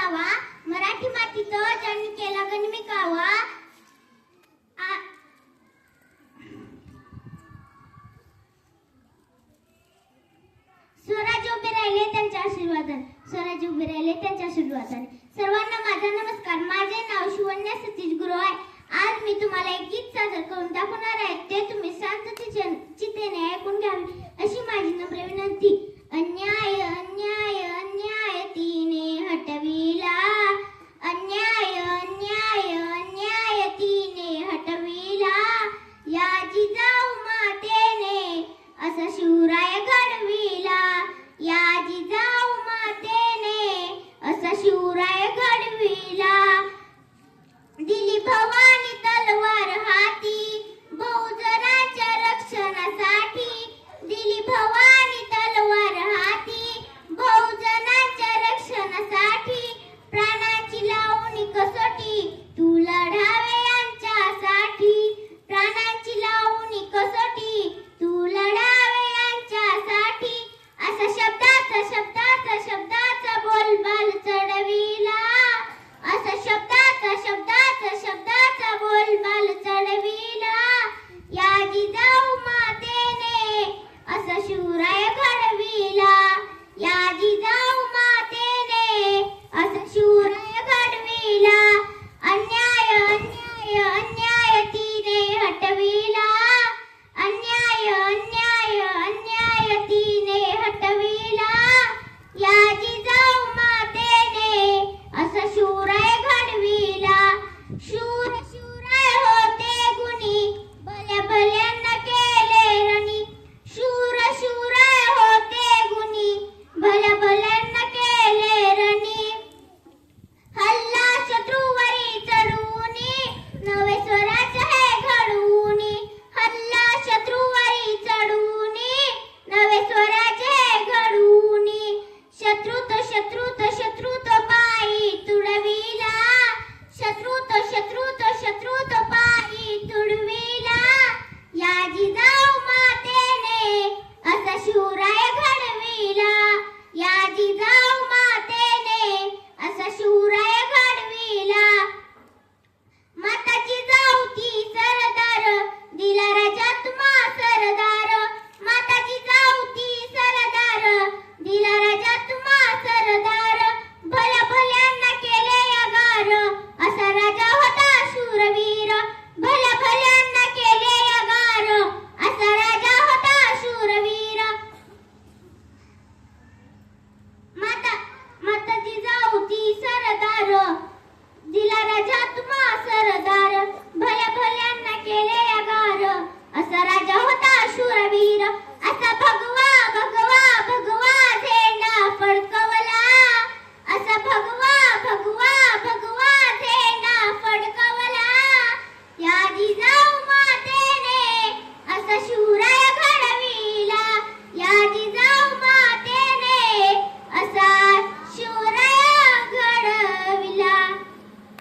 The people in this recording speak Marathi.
गावा, मराठी मातीचं ज्यांनी केला गणमिकावा. स्वराज्य उभे राहिले त्यांच्या आशीर्वादाने, स्वराज्य उभे राहिले त्यांच्या आशीर्वादाने. सर्वांना माझा नमस्कार. माझे नाव शिवण्या सतीश गुरु आहे. आज मी तुम्हाला एक गीत सादर करून दाखवणार आहे. ते तुम्ही शांततेने ऐकून घ्यावे अशी माझी नम्र विनंती. अन्याय अन्याय अन्याय तिने हटविला, अन्याय अन्याय अन्याय तिने हटविला. या जिजाऊ मातेने असा शिवराय घडविला, या जिजाऊ मातेने असा शिवराय घडविला. दिली भवानी तलवार हाती बहुजनांच्या रक्षणासाठी, दिली भवानी तलवार हाती बहुजनांच्या रक्षणासाठी. प्राणांची लावणी कसोटी तू लढावे यांच्यासाठी, प्राणांची लावणी कसोटी तू लढावे यांच्यासाठी. असा शब्दाचा शब्दाचा शब्दाचा बोलबाल चढविला, असा शब्दाचा शब्दाचा शब्दाचा बोलबाल चढविला. या जिजाऊ मातेने असा शिवराय घडविला, या जिजाऊ मातेने असा शिवराय घडविला. अन्याय अन्याय अन्याय तिने हटविला, अन्याय अन्याय अन्याय तिने हटविला. या जिजाऊ मातेने असा शिवराय घडविला. शूर शिवराय होते गुणी भल्या भल्यांना केले रणी, शूर शिवराय होते गुणी भल्या भल्यांना केले रणी. हल्ला शत्रूवरी चढूनी नवे स्वराज्य हे घडवूनी, हल्ला शत्रूवरी चढूनी नवे स्वराज्य हे घडवूनी. शत्रुत शत्रुत शत्रुत पायी तुडविला, शत्रुत शत्रुत शत्रुत पायी तुडविला. या जिजाऊ मातेने असा शिवराय घडविला, या जिजाऊ मातेने असा शिवराय घडविला. माता जिजाऊ ती सरदार दिला राजा तुम्हा सरदार, माता जिजाऊ ती सरदार दिला राजा तुम्हा सरदार. भल्या भल्यांना केले यागार असा राजा होता शूरवीर, भल्या भल्यांना केले यागार असा राजा होता शूरवीर. माता जिजाऊ ती सरदार दिला राजा तुम्हा सरदार, भल्या भल्यांना केले